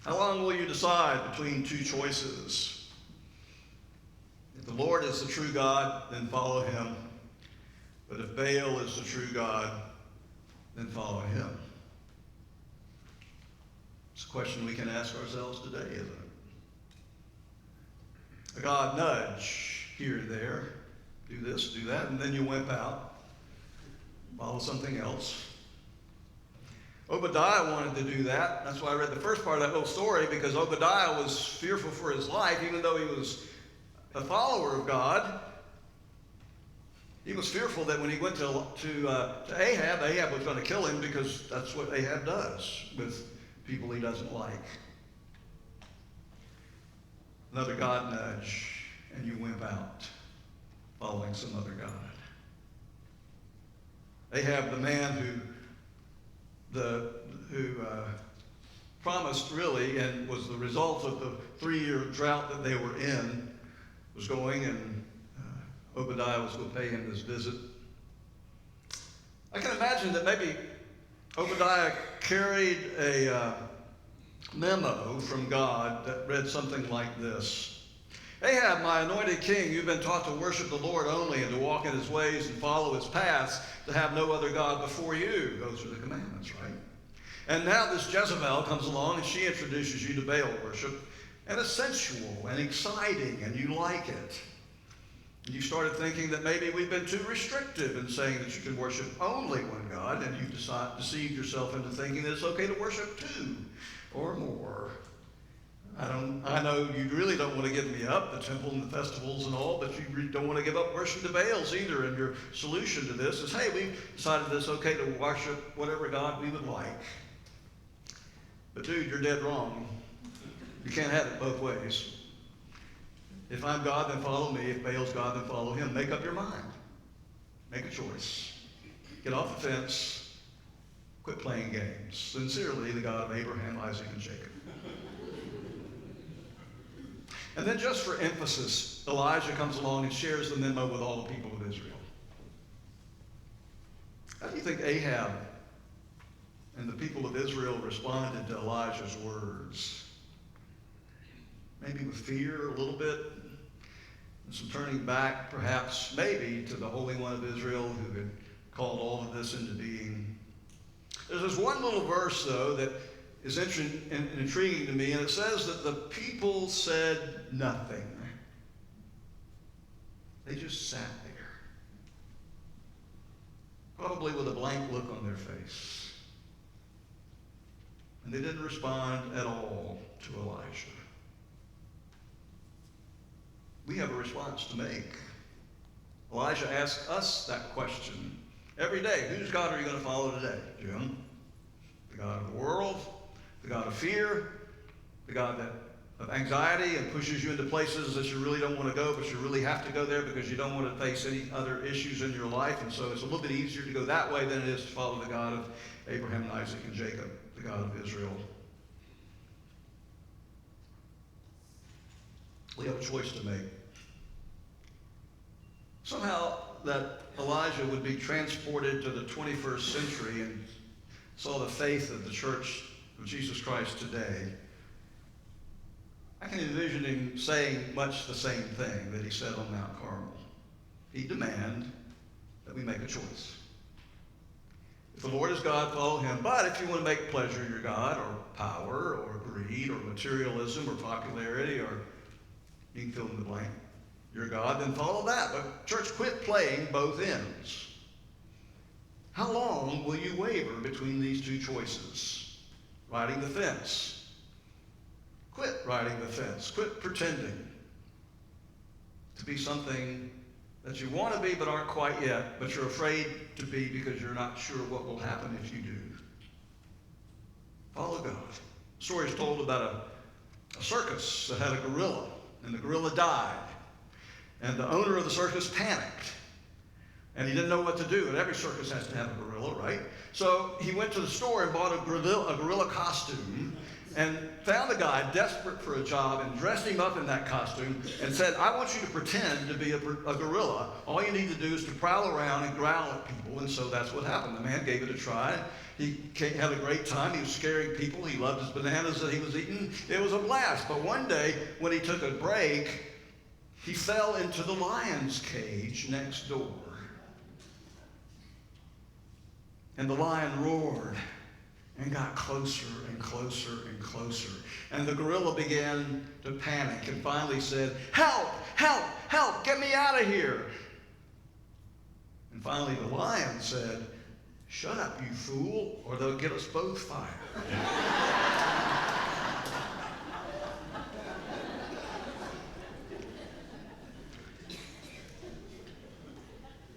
How long will you decide between two choices? If the Lord is the true God, then follow him. But if Baal is the true God, then follow him. It's a question we can ask ourselves today, isn't it? A God nudge here and there. Do this, do that, and then you wimp out. Follow something else. Obadiah wanted to do that. That's why I read the first part of that little story, because Obadiah was fearful for his life, even though he was a follower of God. He was fearful that when he went to Ahab, Ahab was going to kill him, because that's what Ahab does with people he doesn't like. Another God nudge, and you wimp out, following some other God. Ahab, the man who promised, really, and was the result of the 3-year drought that they were in, was going, and Obadiah was going to pay him this visit. I can imagine that maybe Obadiah carried a memo from God that read something like this. Ahab, my anointed king, you've been taught to worship the Lord only and to walk in his ways and follow his paths, to have no other God before you. Those are the commandments, right? And now this Jezebel comes along and she introduces you to Baal worship, and it's sensual and exciting and you like it. And you started thinking that maybe we've been too restrictive in saying that you can worship only one God, and you've deceived yourself into thinking that it's okay to worship 2 or more. I know you really don't want to give me up, the temple and the festivals and all, but you don't want to give up worship to Baals either. And your solution to this is, hey, we've decided that it's okay to worship whatever God we would like. But dude, you're dead wrong. You can't have it both ways. If I'm God, then follow me. If Baal's God, then follow him. Make up your mind. Make a choice. Get off the fence. Quit playing games. Sincerely, the God of Abraham, Isaac, and Jacob. And then just for emphasis, Elijah comes along and shares the memo with all the people of Israel. How do you think Ahab and the people of Israel responded to Elijah's words? Maybe with fear a little bit, and some turning back perhaps, maybe, to the Holy One of Israel who had called all of this into being. There's this one little verse, though, that is intriguing to me, and it says that the people said nothing. They just sat there, probably with a blank look on their face. And they didn't respond at all to Elijah. We have a response to make. Elijah asks us that question every day. Whose God are you going to follow today, Jim? The God of the world? The God of fear? The God of anxiety and pushes you into places that you really don't want to go, but you really have to go there because you don't want to face any other issues in your life, and so it's a little bit easier to go that way than it is to follow the God of Abraham and Isaac and Jacob, the God of Israel. We have a choice to make. Somehow that Elijah would be transported to the 21st century and saw the faith of the church of Jesus Christ today. I can envision him saying much the same thing that he said on Mount Carmel. He'd demand that we make a choice. If the Lord is God, follow him. But if you want to make pleasure your God, or power, or greed, or materialism, or popularity, or you can fill in the blank, your God, then follow that. But church, quit playing both ends. How long will you waver between these two choices? Riding the fence. Quit riding the fence. Quit pretending to be something that you want to be but aren't quite yet, but you're afraid to be because you're not sure what will happen if you do. Follow God. The story is told about a circus that had a gorilla, and the gorilla died. And the owner of the circus panicked. And he didn't know what to do. And every circus has to have a gorilla, right? So he went to the store and bought a gorilla costume and found a guy desperate for a job and dressed him up in that costume and said, I want you to pretend to be a gorilla. All you need to do is to prowl around and growl at people. And so that's what happened. The man gave it a try. He had a great time. He was scaring people. He loved his bananas that he was eating. It was a blast. But one day, when he took a break, he fell into the lion's cage next door. And the lion roared and got closer and closer and closer. And the gorilla began to panic and finally said, help, help, help, get me out of here. And finally the lion said, shut up, you fool, or they'll get us both fired.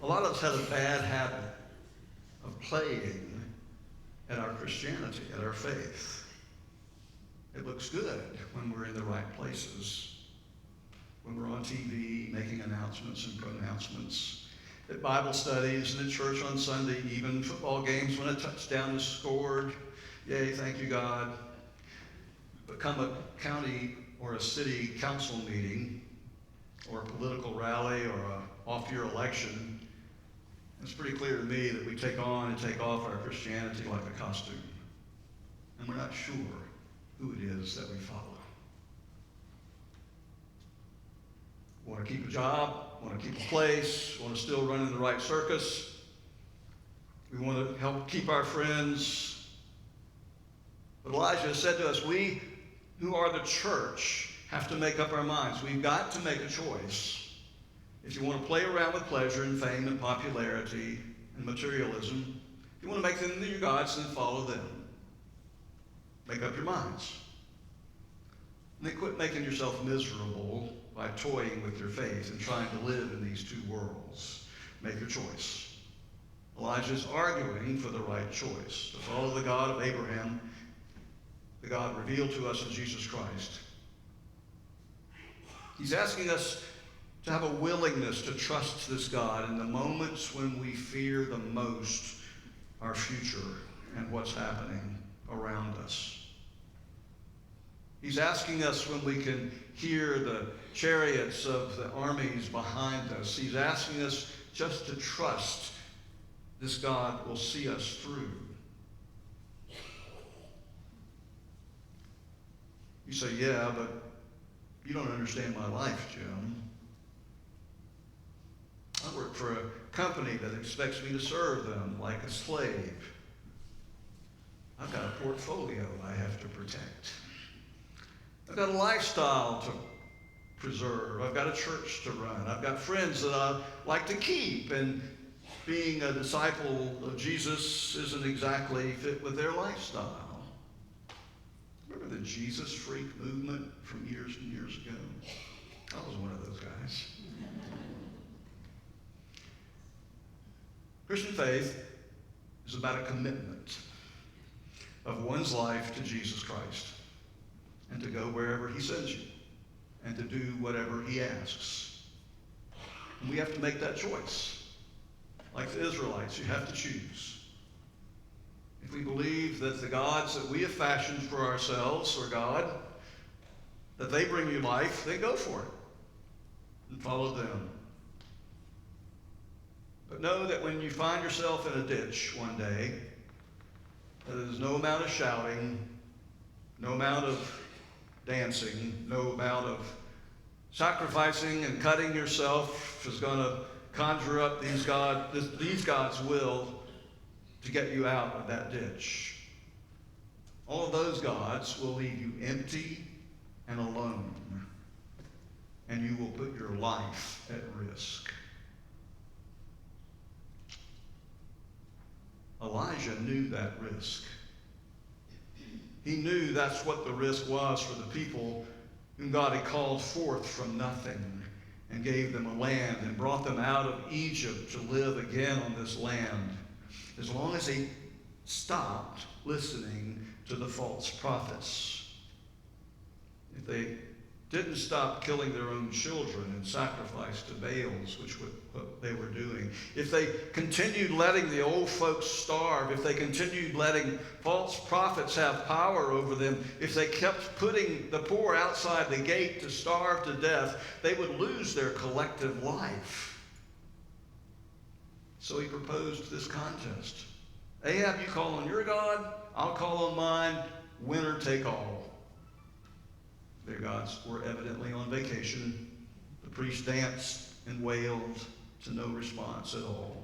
A lot of us have a bad habit of playing at our Christianity, at our faith. It looks good when we're in the right places, when we're on TV making announcements and pronouncements, at Bible studies and at church on Sunday, even football games when a touchdown is scored. Yay, thank you, God. But come a county or a city council meeting or a political rally or an off-year election, it's pretty clear to me that we take on and take off our Christianity like a costume. And we're not sure who it is that we follow. Want to keep a job, want to keep a place, want to still run in the right circus. We want to help keep our friends. But Elijah said to us, we who are the church have to make up our minds. We've got to make a choice. If you want to play around with pleasure and fame and popularity and materialism, if you want to make them your gods, then follow them. Make up your minds. And then quit making yourself miserable by toying with your faith and trying to live in these two worlds. Make your choice. Elijah is arguing for the right choice, to follow the God of Abraham, the God revealed to us in Jesus Christ. He's asking us to have a willingness to trust this God in the moments when we fear the most our future and what's happening around us. He's asking us when we can hear the chariots of the armies behind us. He's asking us just to trust this God will see us through. You say, yeah, but you don't understand my life, Jim. I work for a company that expects me to serve them like a slave. I've got a portfolio I have to protect. I've got a lifestyle to preserve. I've got a church to run. I've got friends that I like to keep. And being a disciple of Jesus isn't exactly fit with their lifestyle. Remember the Jesus freak movement from years and years ago? I was one of those guys. Christian faith is about a commitment of one's life to Jesus Christ and to go wherever he sends you and to do whatever he asks. And we have to make that choice. Like the Israelites, you have to choose. If we believe that the gods that we have fashioned for ourselves are God, that they bring you life, then go for it and follow them. But know that when you find yourself in a ditch one day, that there's no amount of shouting, no amount of dancing, no amount of sacrificing and cutting yourself is going to conjure up these God's will to get you out of that ditch. All of those gods will leave you empty and alone, and you will put your life at risk. Elijah knew that risk. He knew that's what the risk was for the people whom God had called forth from nothing and gave them a land and brought them out of Egypt to live again on this land. As long as they stopped listening to the false prophets. If they didn't stop killing their own children in sacrifice to Baals, which was what they were doing, if they continued letting the old folks starve, if they continued letting false prophets have power over them, if they kept putting the poor outside the gate to starve to death, they would lose their collective life. So he proposed this contest. Ahab, you call on your God, I'll call on mine, winner take all. Their gods were evidently on vacation. The priest danced and wailed to no response at all.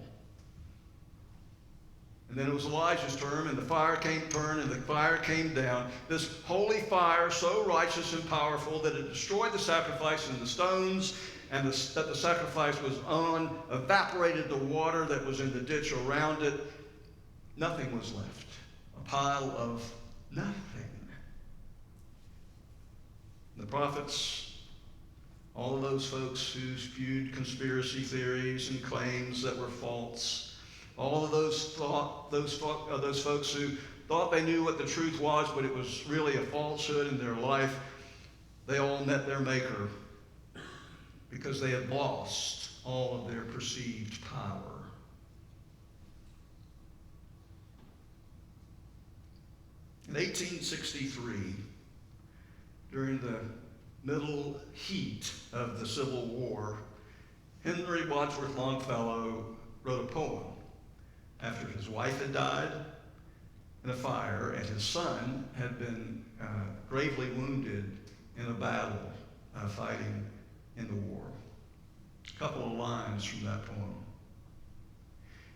And then it was Elijah's turn, and the fire came down. This holy fire, so righteous and powerful that it destroyed the sacrifice and the stones, and that the sacrifice was on, evaporated the water that was in the ditch around it. Nothing was left. A pile of nothing. The prophets, all of those folks who spewed conspiracy theories and claims that were false, all of those folks who thought they knew what the truth was, but it was really a falsehood in their life, they all met their Maker because they had lost all of their perceived power. In 1863, during the middle heat of the Civil War, Henry Wadsworth Longfellow wrote a poem after his wife had died in a fire and his son had been gravely wounded in a battle fighting in the war. A couple of lines from that poem.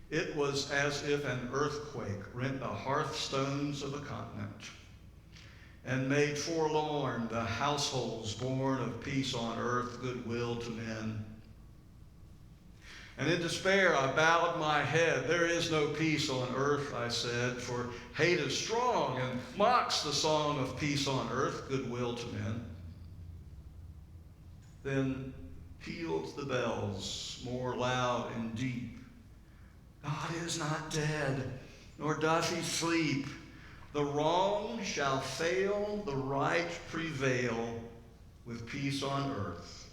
It was as if an earthquake rent the hearthstones of a continent and made forlorn the households born of peace on earth, goodwill to men. And in despair I bowed my head. There is no peace on earth, I said, for hate is strong and mocks the song of peace on earth, goodwill to men. Then pealed the bells more loud and deep. God is not dead, nor doth he sleep. The wrong shall fail, the right prevail, with peace on earth,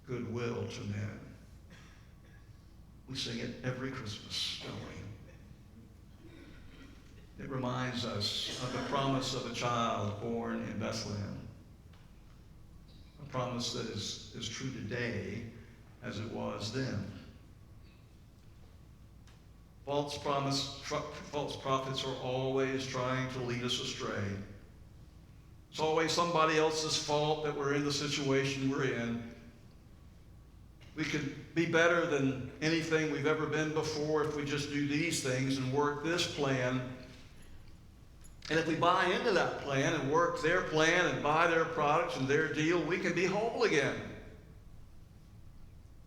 goodwill to men. We sing it every Christmas, don't we? It reminds us of the promise of a child born in Bethlehem. A promise that is true today as it was then. False prophets are always trying to lead us astray. It's always somebody else's fault that we're in the situation we're in. We could be better than anything we've ever been before if we just do these things and work this plan. And if we buy into that plan and work their plan and buy their products and their deal, we can be whole again.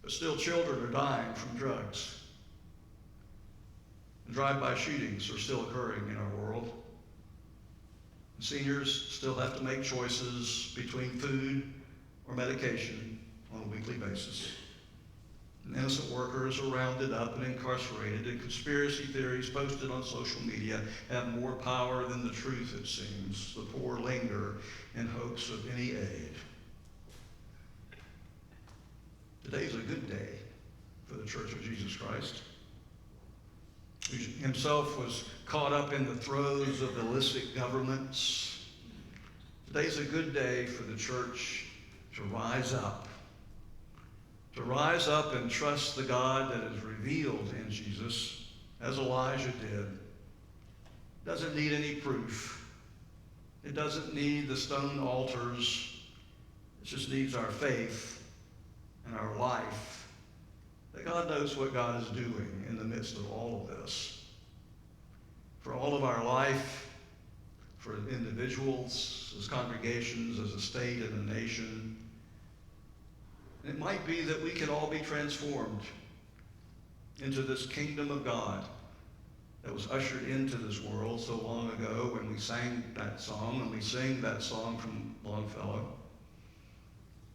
But still, children are dying from drugs. And drive-by shootings are still occurring in our world. And seniors still have to make choices between food or medication on a weekly basis. And innocent workers are rounded up and incarcerated, and conspiracy theories posted on social media have more power than the truth, it seems. The poor linger in hopes of any aid. Today's a good day for the Church of Jesus Christ, who himself was caught up in the throes of illicit governments. Today's a good day for the church to rise up and trust the God that is revealed in Jesus, as Elijah did. It doesn't need any proof. It doesn't need the stone altars. It just needs our faith and our life. That God knows what God is doing in the midst of all of this. For all of our life, for individuals, as congregations, as a state and a nation. And it might be that we can all be transformed into this kingdom of God that was ushered into this world so long ago when we sang that song, and we sing that song from Longfellow.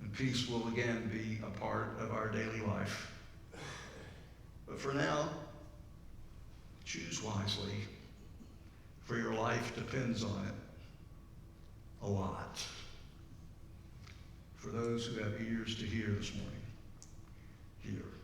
And peace will again be a part of our daily life. But for now, choose wisely, for your life depends on it a lot. for those who have ears to hear this morning, hear.